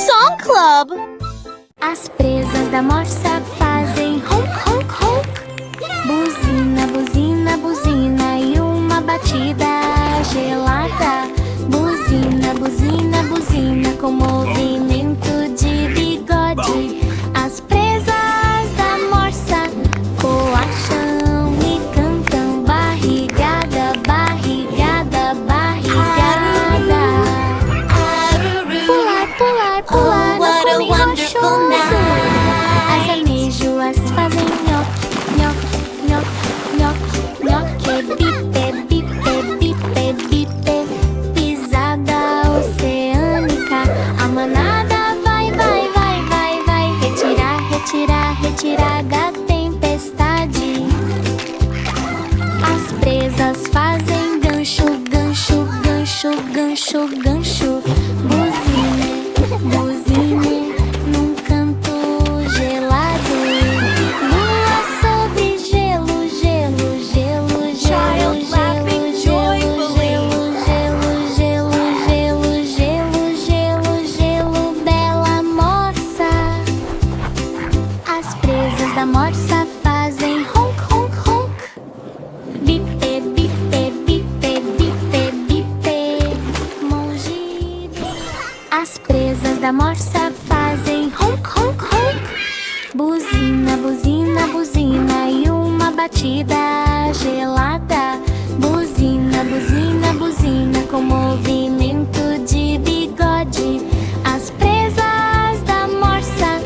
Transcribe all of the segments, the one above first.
Song Club. As presas da morsa fazem honk, honk, honk. Buzina, buzina, buzina e uma batida gelada. Buzina, buzina, buzina com movimento de bigode. As presas da morsa coacham e cantam barrigada, barrigada, barrigada. Pular, pular, pular no cume rochoso. As ameijoas fazem nhoque, nhoque, nhoque, nhoque, nhoque. Bipe, bipe, bipe, bipe. Pisada oceânica. A manada vai, vai, vai, vai, vai. Retirar, retirar, retirar da tempestade. As presas fazem gancho, gancho, gancho, gancho, gancho. Buzine, buzine num canto gelado. Lua sobre gelo, gelo, gelo, gelo, gelo, gelo, gelo, gelo, gelo, gelo, gelo, gelo, bela morsa. As presas da morsa fazem honk, honk, honk. Bipe, bipe, bipe, bipe, bipe. Mongido. As presas da morsa fazem honk, honk, honk. Buzina, buzina, buzina e uma batida gelada. Buzina, buzina, buzina com movimento de bigode. As presas da morsa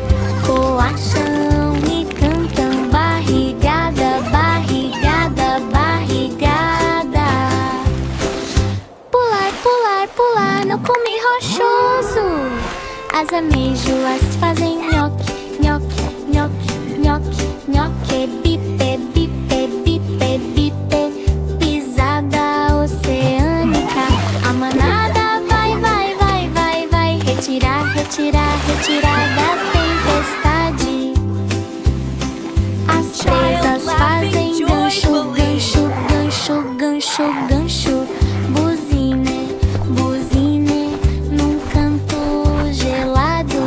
coacham e cantam barrigada, barrigada, barrigada. Pular, pular, pular no cume rochoso. As ameijoas fazem nhoque, nhoque, nhoque, nhoque, nhoque. Bipe, bipe, bipe, bipe. Pisada oceânica. A manada vai, vai, vai, vai, vai. Retirar, retirar, retirar da tempestade. As presas fazem gancho, gancho, gancho, gancho, gancho. Buzine, buzine num canto gelado.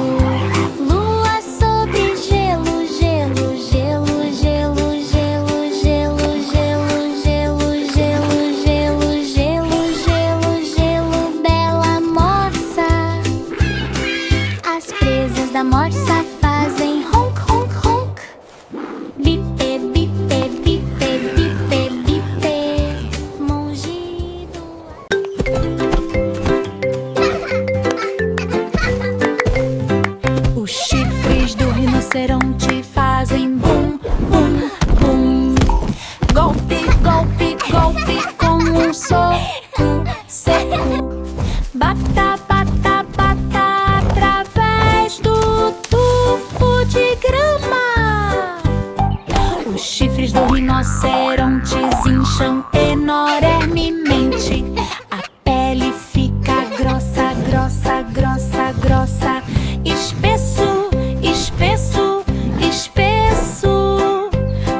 Lua sobre gelo, gelo, gelo, gelo, gelo, gelo, gelo, gelo, gelo, gelo, gelo, gelo, gelo, bela morsa. As presas da morsa fazem honk, honk, honk. Bipe, bipe, bipe, bipe, bipe. Mongido. Os chifres do rinoceronte fazem bum, bum, bum. Golpe, golpe, golpe com um soco seco. Bata, bata, bata através do tufo de grama. Os chifres do rinoceronte incham enormemente. A pele fica grossa, grossa, grossa, grossa. Espesso, espesso, espesso.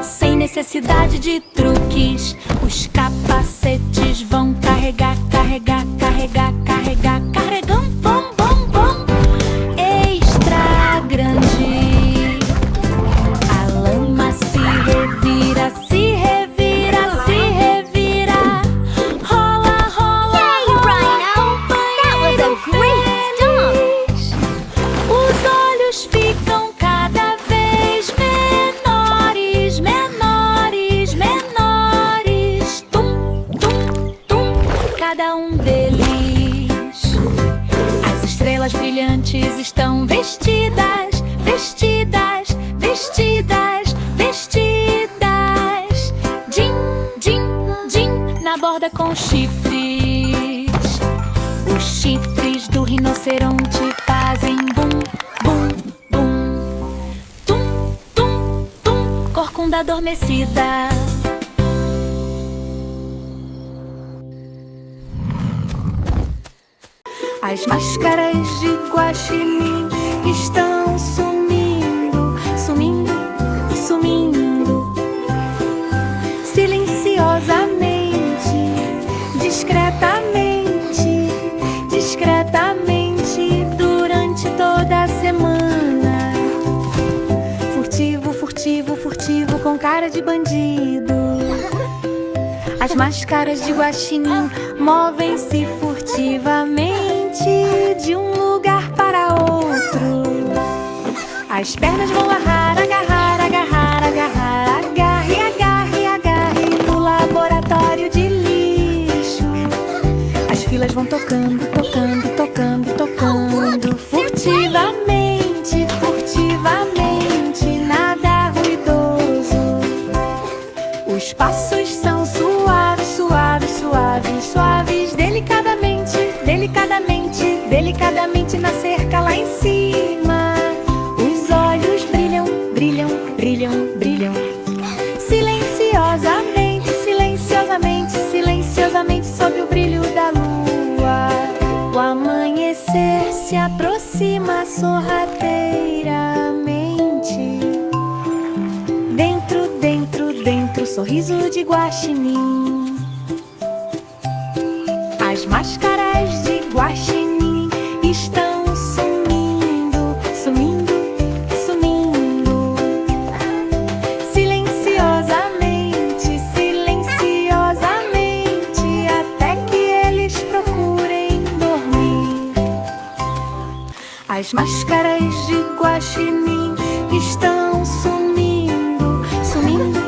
Sem necessidade de truques, os capacetes vão carregar, carregar, carregar, carregar, carregando bom, bom, bom. Extra grande. A lama se revira, se revira, se revira. Rola, rola, Yay, Rhino! That was a great stop! Os olhos ficam cada vez menores, menores, menores. Tum, tum, tum, cada um deles. As estrelas brilhantes estão vestidas, vestidas, vestidas, vestidas. Din, din, din, na borda com chifres. Os chifres do rinoceronte fazem bum, bum, bum. Tum, tum, tum, corcunda adormecida. As máscaras de guaxinim estão sumindo, sumindo, sumindo. Silenciosamente, discretamente, discretamente, durante toda de bandido. As máscaras de guaxinim movem-se furtivamente de um lugar para outro. As pernas vão agarrar, agarrar, agarrar, agarrar, agarre, agarre, agarre no laboratório de lixo. As filas vão tocando, tocando, tocando, tocando, furtivamente, furtivamente, nada ruidoso. Os passos são suaves, suaves, suaves, suaves, delicadamente, delicadamente, delicadamente na cerca lá em cima. Os olhos brilham, brilham, brilham, brilham. Silenciosamente, silenciosamente, silenciosamente sob o brilho da lua. O amanhecer se aproxima sorrateiramente. Dentro, dentro, dentro, sorriso de guaxinim. As máscaras de guaxinim estão sumindo, sumindo, sumindo. Silenciosamente, silenciosamente, até que eles procurem dormir. As máscaras de guaxinim estão sumindo, sumindo,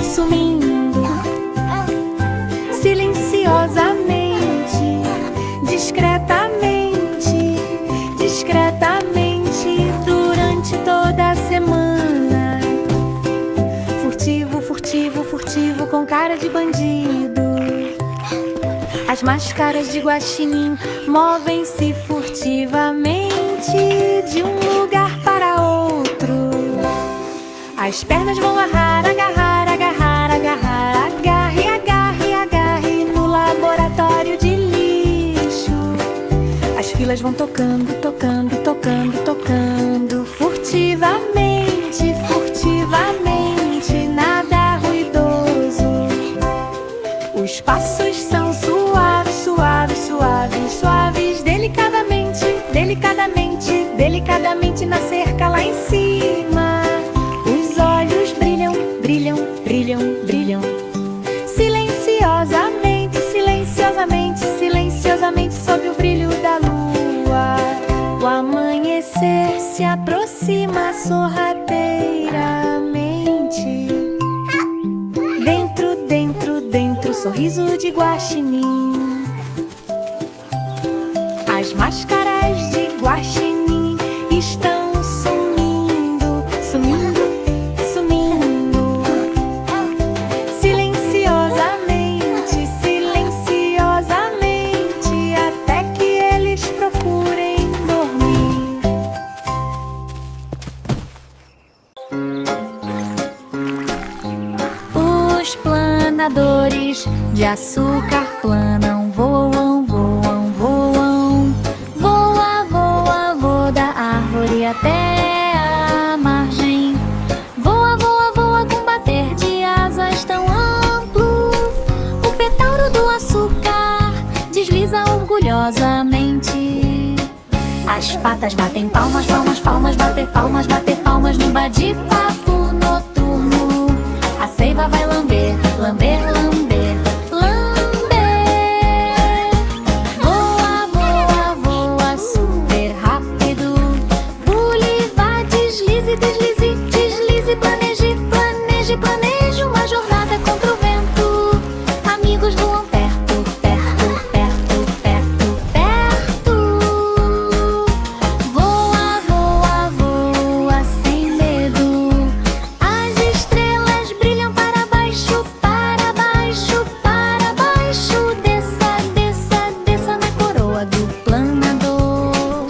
sumindo. Silenciosamente, discretamente, discretamente, durante toda a semana. Furtivo, furtivo, furtivo, com cara de bandido. As máscaras de guaxinim movem-se furtivamente de um lugar para outro. As pernas vão agarrar, agarrar, agarrar, agarrar, agarre, agarre, agarre no laboratório de lixo. As filas vão tocando, tocando, tocando, tocando, furtivamente, furtivamente, nada ruidoso. Os passos são suaves, suaves, suaves, suaves, delicadamente, delicadamente, delicadamente na cerca lá em cima. Os olhos brilham, brilham, brilham, brilham. Silenciosamente, silenciosamente, silenciosamente sob o brilho da lua. O amanhecer se aproxima sorrateiramente. Dentro, dentro, dentro, sorriso de guaxinim. As máscaras de guaxinim estão sumindo, sumindo, sumindo. Silenciosamente, silenciosamente, até que eles procurem dormir. Os planadores de açúcar planam, voam, voam, voam. Voa, voa, voa da árvore até a margem. Voa, voa, voa com bater de asas tão amplo. O petauro do açúcar desliza orgulhosamente. As patas batem palmas, palmas, palmas, bater palmas, bater palmas no bate-papo noturno. A seiva vai lamber, lamber, lamber, lamber. Voa, voa, voa super rápido. Pule, vá, deslize, deslize, deslize, planeje, planeje, planeje uma jornada contra o vento. Amigos voam perto, perto, perto, perto, perto. Voa, voa, voa sem medo. As estrelas brilham para baixo, para baixo, para baixo. Desça, desça, desça na coroa do planador.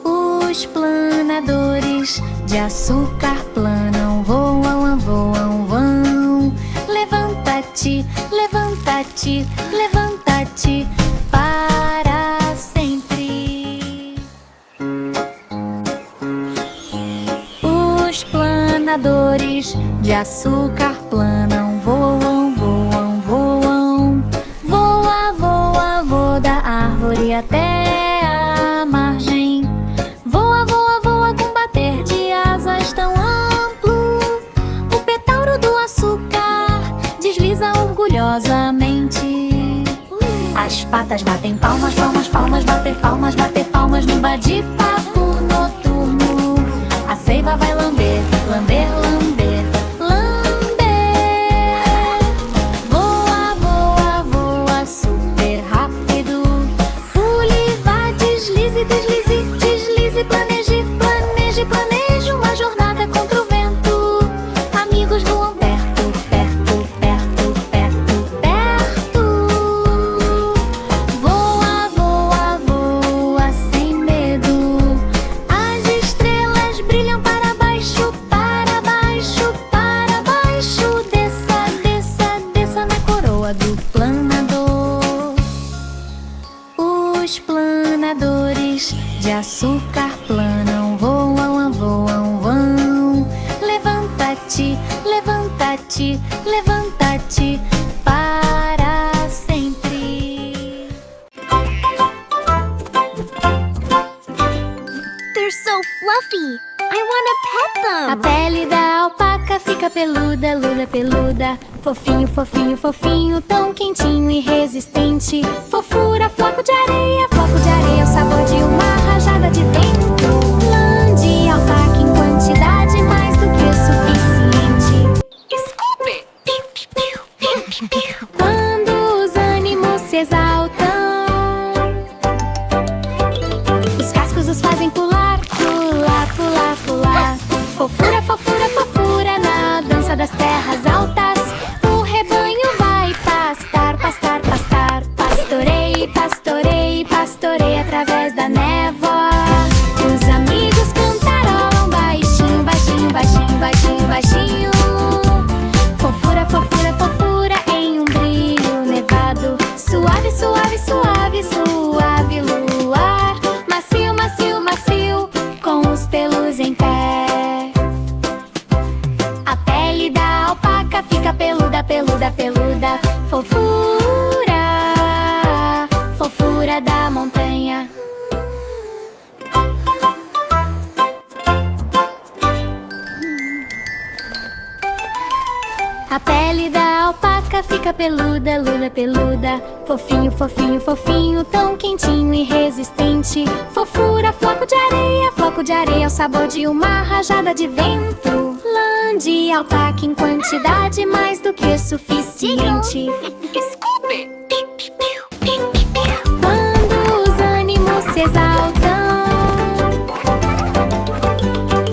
Os planadores de açúcar planam, voam, voam, vão. Levanta-te, levanta-te, levanta-te para sempre. Os planadores de açúcar planam, voam, voam, voam. Voa, voa, voa da árvore até a margem. Voa, voa, voa com bater de asas tão amplo. O petauro As patas batem palmas, palmas, palmas, bater palmas, bater palmas no bate-papo noturno. A seiva vai lamber, lamber, lamber, lamber. Voa, voa, voa, super rápido. Pule, vá, deslize, deslize, deslize, planeje, planeje, planeje uma jornada contra o vento. Amigos voam perto, perto, perto, perto, perto. Voa, voa, voa sem medo. As estrelas brilham para baixo, para baixo, para baixo. Desça, desça, desça na coroa do planador. Os planadores de açúcar planam, voam, voam, vão. Levanta-te, levanta-te, levanta-te para sempre. They're so fluffy. I want to pet A them. pele da alpaca fica peluda, luda, peluda. Fofinho, fofinho, fofinho, tão quentinho e resistente. Fofura, floco de areia, o sabor de uma rajada de vento. Lã de alpaca em quantidade mais do que suficiente. Quando os ânimos se exaltam, os cascos os fazem pular, pular, pular, pular. Fofura, fofura, fofura na dança das terras altas. O rebanho vai pastar, pastar, pastar. Pastorei, pastorei, pastorei através da névoa. Os amigos cantarolam baixinho, baixinho, baixinho, baixinho, baixinho. Fofura, fofura, fofura em um brilho nevado. Suave, suave, suave, suave luar. Macio, macio, macio, com os pelos em pé. A pele da alpaca fica peluda, peluda, peluda. Fofura, fofura da montanha. A pele da alpaca fica peluda, luda, peluda. Fofinho, fofinho, fofinho, tão quentinho e resistente. Fofura, floco de areia, o sabor de uma rajada de vento. Lã de alpaca em quantidade mais do que suficiente. Quando os ânimos se exaltam,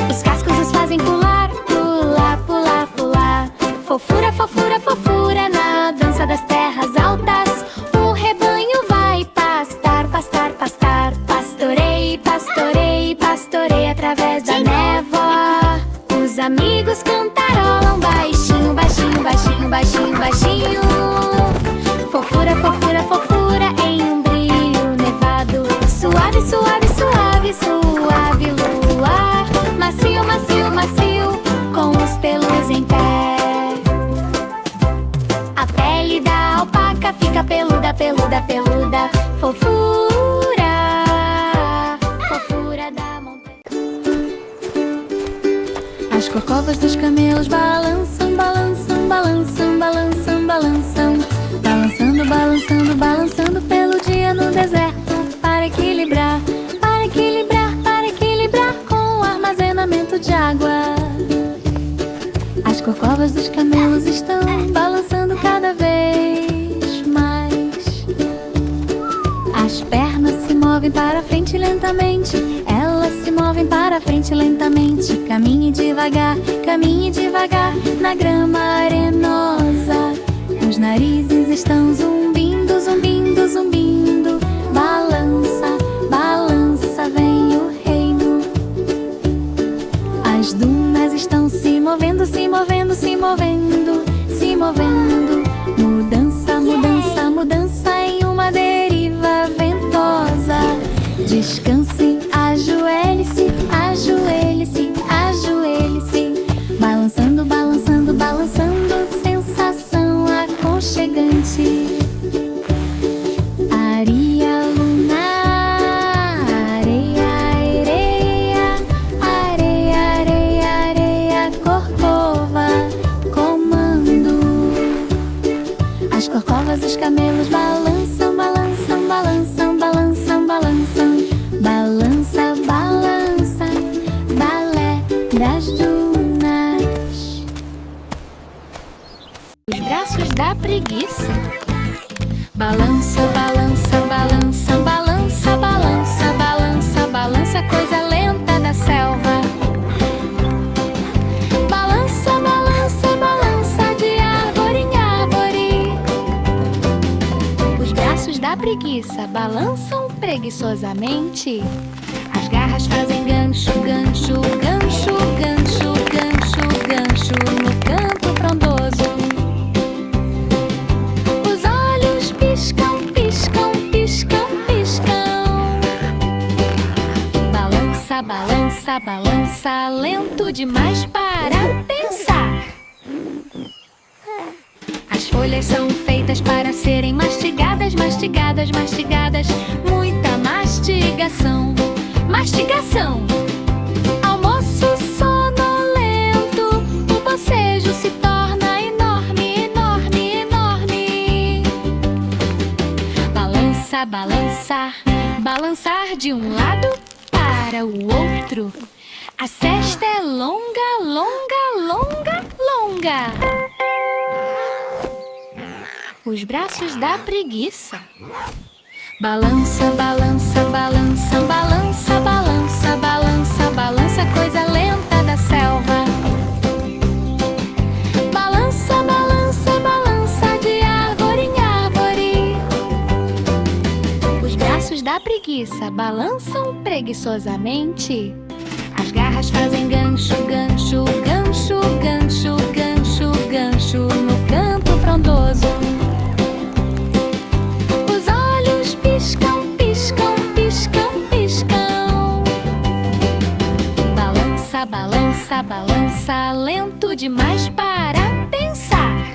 os cascos os fazem pular, pular, pular, pular. Fofura, fofura, fofura na dança das terras altas. O rebanho vai pastar, pastar, pastar. Pastorei, pastorei, pastorei através da névoa. Os amigos cantarolam baixinho, baixinho, baixinho, baixinho, baixinho. Fofura, fofura, fofura em um brilho nevado. Suave, suave, suave, suave luar. Macio, macio, macio, com os pelos em pé. A pele da alpaca fica peluda, peluda, peluda. Fofura, fofura da montanha. As corcovas dos camelos balançam, balançam, balançam, balançam, balançam. Balançando, balançando, balançando pelo dia no deserto. Para equilibrar, para equilibrar, para equilibrar com o armazenamento de água. As corcovas dos camelos estão balançando cada vez mais. As pernas se movem para frente lentamente. Elas se movem para frente lentamente. Caminhe devagar na grama arenosa. Os narizes estão zumbindo, zumbindo, zumbindo. Balança, balança, vem o reino. As dunas estão se movendo, se movendo, se movendo, se movendo. Mudança, mudança, mudança em uma deriva ventosa. Descanse, ajoelhe-se, ajoelhe-se, ajoelhe-se. Balançando, balançando, balançando, sensação aconchegante. balançam preguiçosamente. As garras fazem gancho, gancho, gancho, gancho, gancho, gancho no canto frondoso. Os olhos piscam, piscam, piscam, piscam. Balança, balança, balança, lento demais para pensar. As folhas são feitas para serem mastigadas, mastigadas, mastigadas. Muita mastigação, mastigação. Almoço sonolento, o bocejo se torna enorme, enorme, enorme. Balança, balançar, balançar de um lado para o outro. A cesta é longa, longa, longa, longa. Os braços da preguiça. Balança, balança, balança, balança, balança, balança, balança, coisa lenta da selva. Balança, balança, balança de árvore em árvore. Os braços da preguiça balançam preguiçosamente. As garras fazem gancho, gancho, gancho, gancho, gancho, gancho no canto frondoso. Piscam, piscam, piscam, piscam. Balança, balança, balança, lento demais para pensar.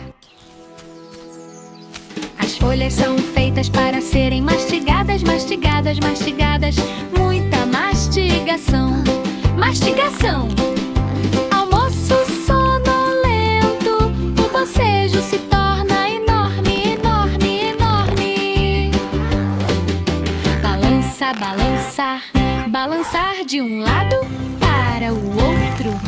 As folhas são feitas para serem mastigadas, mastigadas, mastigadas. Muita mastigação, mastigação. Almoço sonolento, o bocejo se torna enorme, enorme, enorme. Balançar, balançar de um lado para o outro.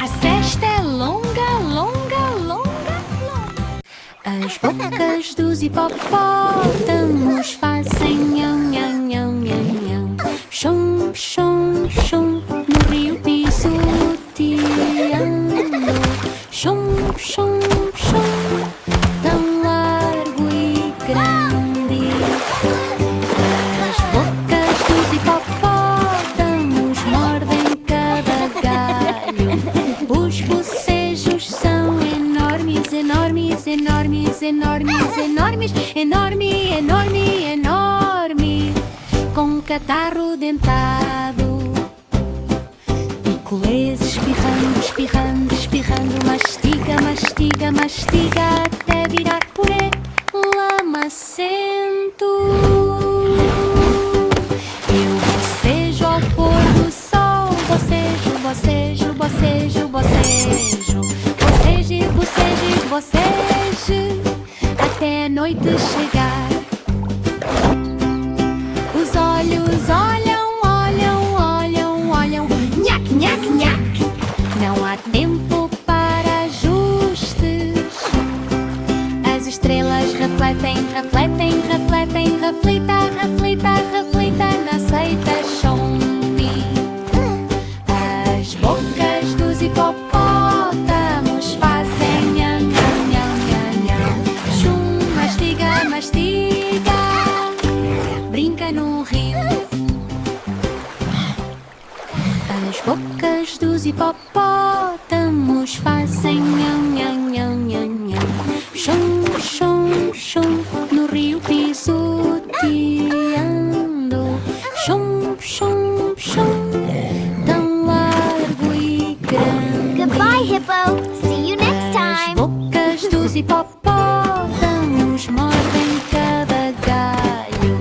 A cesta é longa, longa, longa, longa. As bocas dos hipopótamos fazem nham, nham, nham, nham, nham. Chum, chum, chum, no rio pisoteando. Chum, chum, chum, tão largo e grande. Hipopótamos mordem cada galho. Os bocejos são enormes, enormes, enormes, enormes, enormes, enorme, enorme, enorme. Com catarro dentado, picolés espirrando, espirrando, espirrando. Mastiga, mastiga, mastiga até virar purê lamacento. Bocejo, bocejo, bocejo. Boceje, boceje, boceje até a noite chegar. Os olhos olham, olham, olham, olham. Nhac, nhac, nhac. Não há tempo para ajustes. As estrelas refletem, refletem, refletem. Reflita, reflita, reflita na seita chumbi. Bocas dos hipopótamos fazem nham, nham, nham, nham, nham. Chum, mastiga, mastiga, brinca no rio. As bocas dos hipopótamos fazem nham, nham, nham, nham, nham. Chum, chum, chum, no rio pisoteando. Chum, chum, chum, Goodbye, Hippo. See you next time. As bocas dos hipopótamos mordem cada galho.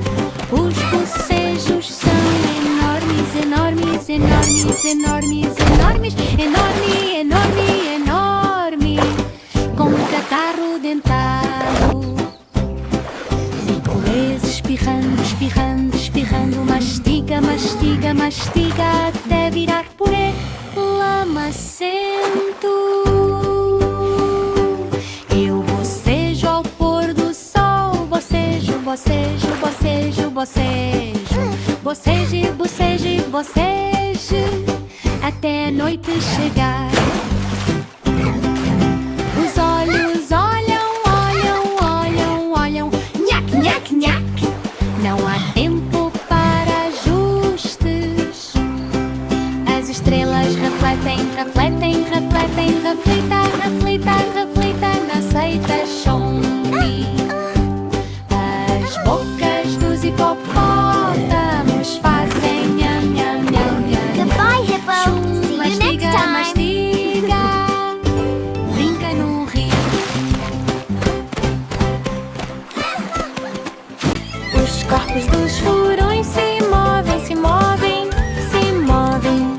Os bocejos são enormes, enormes, enormes, enormes, enormes, enorme, enorme, enorme. Com catarro dentado, picolés espirrando, espirrando, espirrando. Mastiga, mastiga, mastiga até virar purê lamacento. Eu bocejo ao pôr do sol. Bocejo, bocejo, bocejo, bocejo. Boceje, boceje, boceje até a noite chegar. Os olhos olham, olham, olham, olham. Nhac, nhac, nhac. Não há reflita, reflita, reflita na seita chombi. As bocas dos hipopótamos fazem nham, nham, nham, nham. Goodbye, Hippo. See you next Mastiga, time. mastiga, brinca no rio. Os corpos dos furões se movem, se movem, se movem.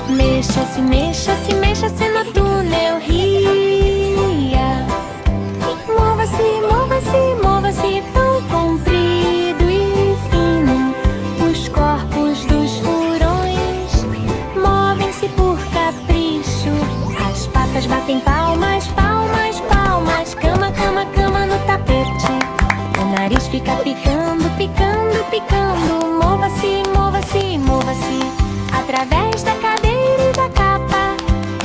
Mexa-se, mexa-se, mexa-se no túnel ria. Mova-se, mova-se, mova-se, tão comprido e fino. Os corpos dos furões movem-se por capricho. As patas batem palmas, palmas, palmas. Cama, cama, cama no tapete. O nariz fica picando, picando, picando. Mova-se, mova-se, mova-se através da cadeira e da capa.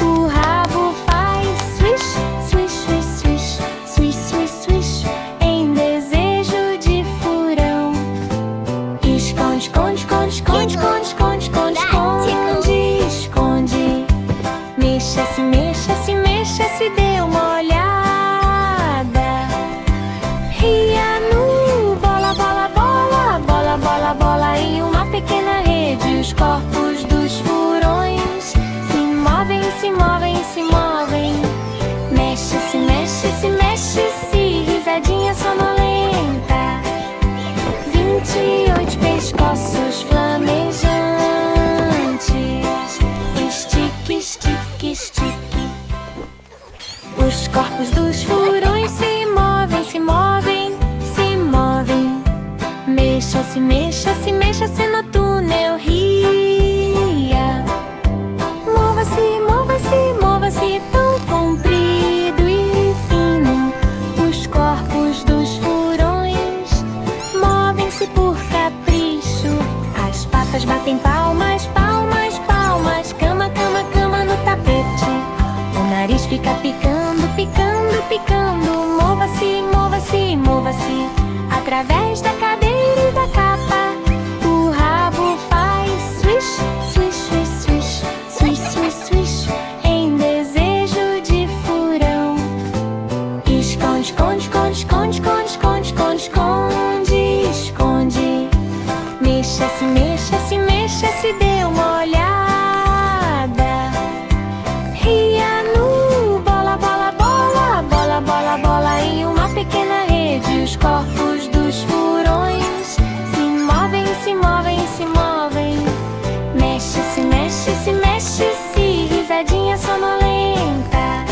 O rabo faz swish, swish, swish, swish, swish, swish, swish, em desejo de furão. Esconde, esconde, esconde, esconde, esconde, esconde, esconde, esconde, esconde. Mexa-se, mexa-se, mexa-se, dê uma olhada. Ria no bola, bola, bola, bola, bola, bola, em uma pequena rede. Os corpos dos furões se movem, se movem, se movem. Mexe-se, mexe-se, mexe-se, risadinha sonolenta. 28 pescoços flamejantes. Estique, estique, estique. Os corpos dos furões se movem, se movem, se movem. Mexa-se, mexa-se, mexa-se no túnel ria. Mova-se, mova-se, mova-se, tão comprido e fino. Os corpos dos furões movem-se por capricho. As patas batem palmas, palmas, palmas. Cama, cama, cama no tapete. O nariz fica picando, picando, picando. Mova-se, mova-se, mova-se através da cadeira e da capa. O rabo faz swish, swish, swish, swish, swish, swish, swish, em desejo de furão. Esconde, esconde, esconde, esconde, esconde, esconde, esconde, esconde, esconde. Mexa-se, mexa-se, mexa-se, dê uma olhada. Ria no bola, bola, bola, bola, bola, bola, em uma pequena rede. Os corpos dos furões se movem, se movem, se movem. Mexe-se, mexe-se, mexe-se, risadinha sonolenta.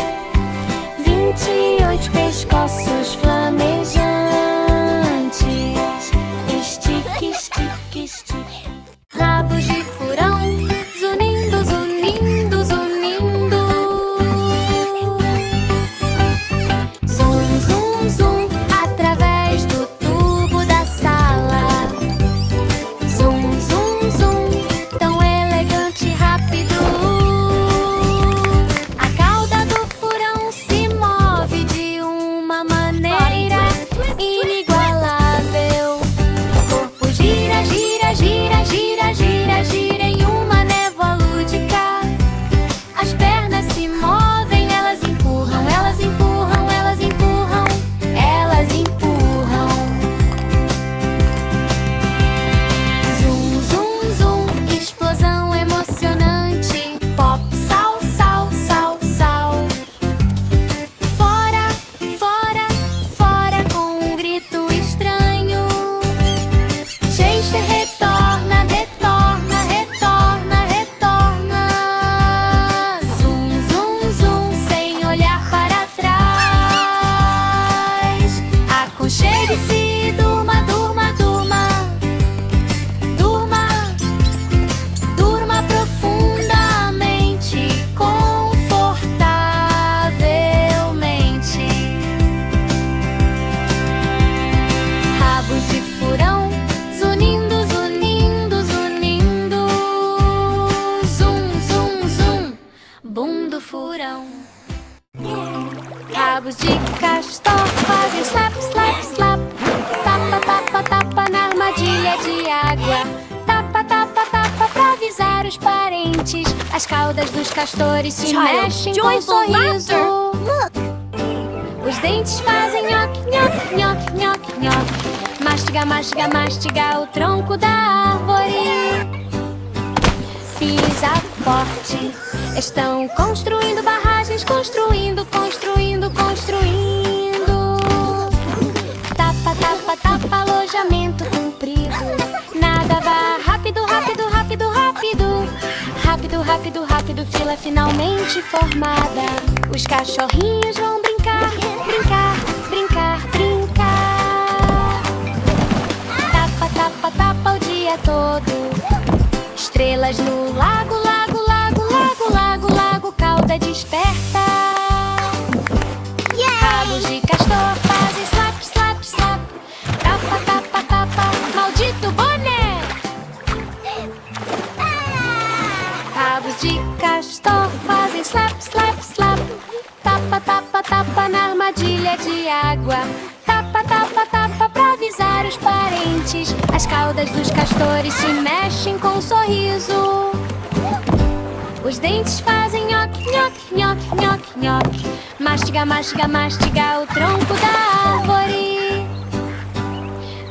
28 pescoços flamejantes. Estique, estique, estique. Rabos de furão, zunindo, zunindo, zunindo. Zum, zum, zum, através do tubo da sala. Zum, zum, zum, tão elegante e rápido. A cauda do furão se move de uma maneira inigualável. O corpo gira, gira, gira, gira, gira, gira em uma névoa lúdica. As pernas se movem, elas empurram, elas empurram, elas empurram, elas empurram. Zum, zum, zum, explosão emocionante. Pop, sal, sal, sal, sal. Fora, fora, fora com um grito estranho. Chester retorna, retorna, retorna, retorna. Zum, zum, zum, sem olhar para trás. Aconchegue-se, durma, durma, durma. Durma, durma profundamente, confortavelmente. Rabos de furão, zunindo, zunindo, zunindo. Zum, zum, zum, bum do furão. Rabos de castor fazem slap, slap, slap. Tapa, tapa, tapa na armadilha de água. Tapa, tapa, tapa pra avisar os parentes. As caudas dos castores se Child, mexem com joyful sorriso. laughter. Look. Os dentes fazem nhoque, nhoque, nhoque, nhoque, nhoque. Mastiga, mastiga, mastiga o tronco da árvore. Pisa forte. Estão construindo barragens, construindo, construindo, construindo. Tapa, tapa, tapa, alojamento comprido. Nada vá rápido, rápido, rápido, rápido. Rápido, rápido, rápido, fila finalmente formada. Os cachorrinhos vão brincar, brincar, brincar, brincar. Tapa, tapa, tapa o dia todo. Estrelas no lago, lago, lago, lago, lago, lago, cauda desperta. Rabos de castor fazem slap, slap, slap. Tapa, tapa, tapa, maldito boné. Rabos de castor fazem slap, slap, slap. Tapa, tapa, tapa na armadilha de água. Tapa, tapa, tapa pra avisar os parentes. As caudas dos castores se mexem com um sorriso. Os dentes fazem nhoque, nhoque, nhoque, nhoque, nhoque. Mastiga, mastiga, mastiga o tronco da árvore.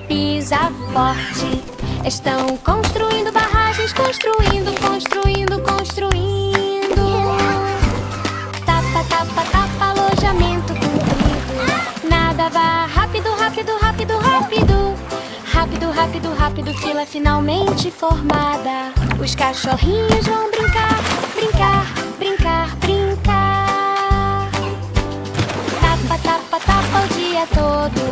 Pisa forte. Estão construindo barragens, construindo, construindo, construindo. Tapa, tapa, tapa, alojamento comprido. Nada vá rápido, rápido, rápido, rápido. Rápido, rápido, rápido, fila finalmente formada. Os cachorrinhos vão brincar, brincar, brincar, brincar. Tapa, tapa, tapa o dia todo.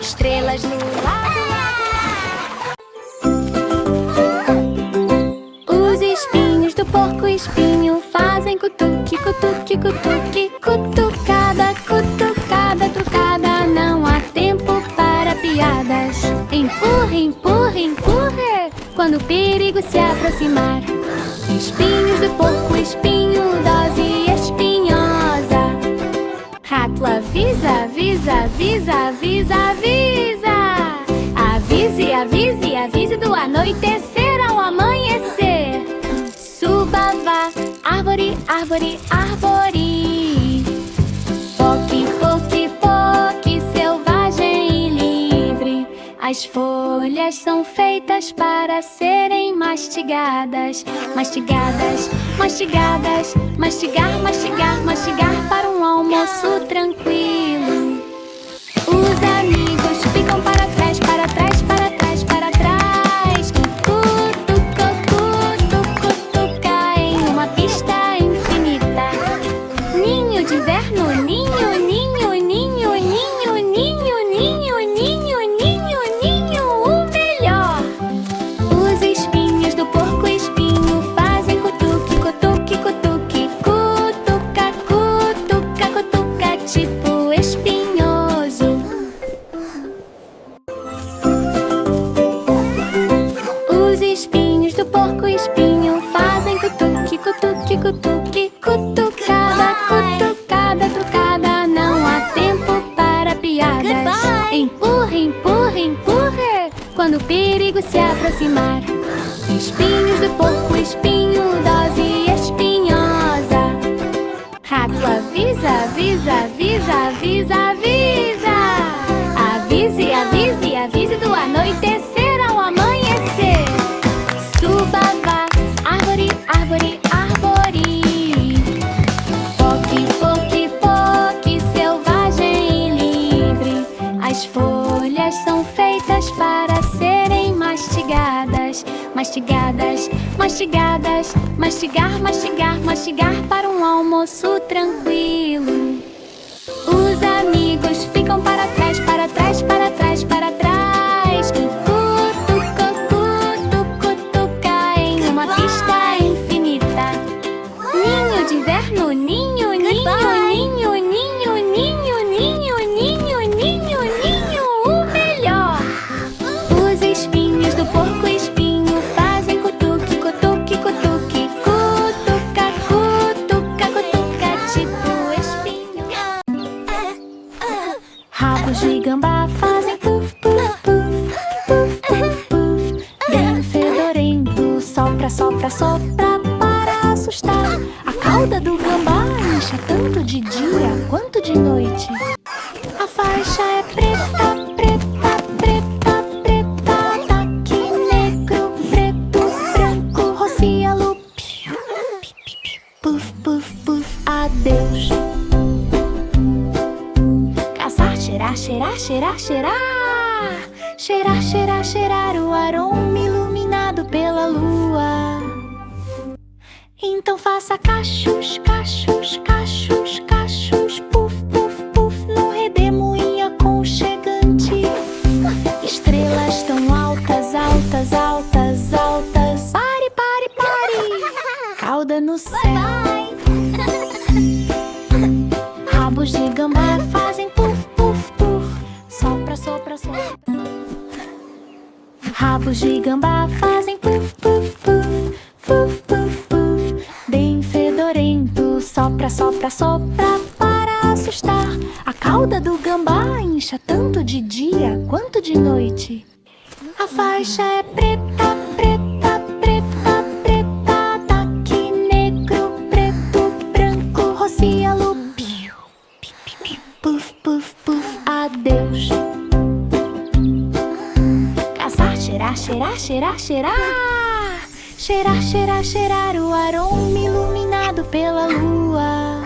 Estrelas no lago, lago. Os espinhos do porco espinho fazem cutuque, cutuque, cutuque. Cutucada, cutucada, tucada. Não há tempo para piadas. Empurre, empurre, empurre quando o perigo se aproximar. Espinhos do porco espinho, dose espinhosa. Rato avisa, avisa, avisa, avisa, avisa. Avise, avise, avise do anoitecer ao amanhecer. Suba, vá, árvore, árvore, árvore. Poque, poque, poque, selvagem e livre. As folhas são feitas para serem mastigadas. Mastigadas, mastigadas. Mastigar, mastigar, mastigar para um almoço tranquilo. Os amigos ficam para trás, para trás, para trás, para trás. Cutuca, cutuca, cutuca em uma pista infinita. Ninho de inverno, ninho, ninho, ninho, ninho, ninho, ninho, ninho, ninho, ninho, o melhor. Os espinhos do porco espinho fazem cutuque, cutuque, cutuque. Cutuca, cutuca, cutuca, tipo espinhoso. Os espinhos do porco espinho fazem cutuque, cutuque, cutuque. Cutucada, cutucada, tucada. Não há tempo para piadas. Goodbye. Empurre, empurre, empurre quando o perigo se aproximar. Espinhos do porco espinho, dose espinhosa. Rato avisa, avisa, avisa, avisa, avisa. Avise, avise, avise do anoitecer ao amanhecer. Suba, vá, árvore, árvore, árvore. Poque, poque, poque, selvagem e livre. As folhas são feitas para serem mastigadas. Mastigadas, mastigadas. Mastigar, mastigar, mastigar para um almoço tranquilo. Os amigos ficam para trás, para trás, para trás, para trás. Cutuca, cutuca, cutuca em uma pista infinita. Ninho de inverno, ninho, ninho, ninho, ninho, ninho, ninho, ninho, ninho, ninho, o melhor. Os espinhos do porco espinho fazem cutuque, cutuque, cutuque. Cutuca, cutuca, cutuca, tipo espinho. Rabos de gambá fazem puf, puf, puf, puf, puf, puf. Bem fedorento, sopra sopra, sopra, sopra para assustar. A cauda do gambá incha tanto de dia quanto de noite. A faixa é preta, preta, preta, preta. Ataque negro, preto, branco, rocialo. Puf, puf, puf, adeus. Caçar, cheirar, cheirar, cheirar, cheirar. Cheirar, cheirar, cheirar o aroma iluminado pela lua. Então faça cachos, cachos, cachos, cachos. Puf, puf, puf, no redemoinho aconchegante. Estrelas tão altas, altas, altas, altas. Pare, pare, pare. Cauda no céu. Rabos de gambá fazem puf, puf, puf. Sopra, sopra, sopra. Rabos de gambá fazem puf, puf, puf. Puf, puf, puf. Bem fedorento. Sopra, sopra, sopra para assustar. A cauda do gambá incha tanto de dia quanto de noite. A faixa é preta, preta, preta, preta. Ataque negro, preto, branco, rocialo. Piu, piu, piu, piu. Puf, puf, puf, adeus. Caçar, cheirar, cheirar, cheirar, cheirar. Cheirar, cheirar, cheirar o aroma iluminado pela lua.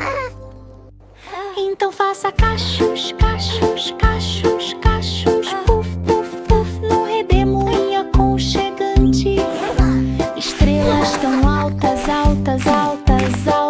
Então faça cachos, cachos, cachos, cachos. Puf, puf, puf, no redemoinho aconchegante. Estrelas tão altas, altas, altas, altas.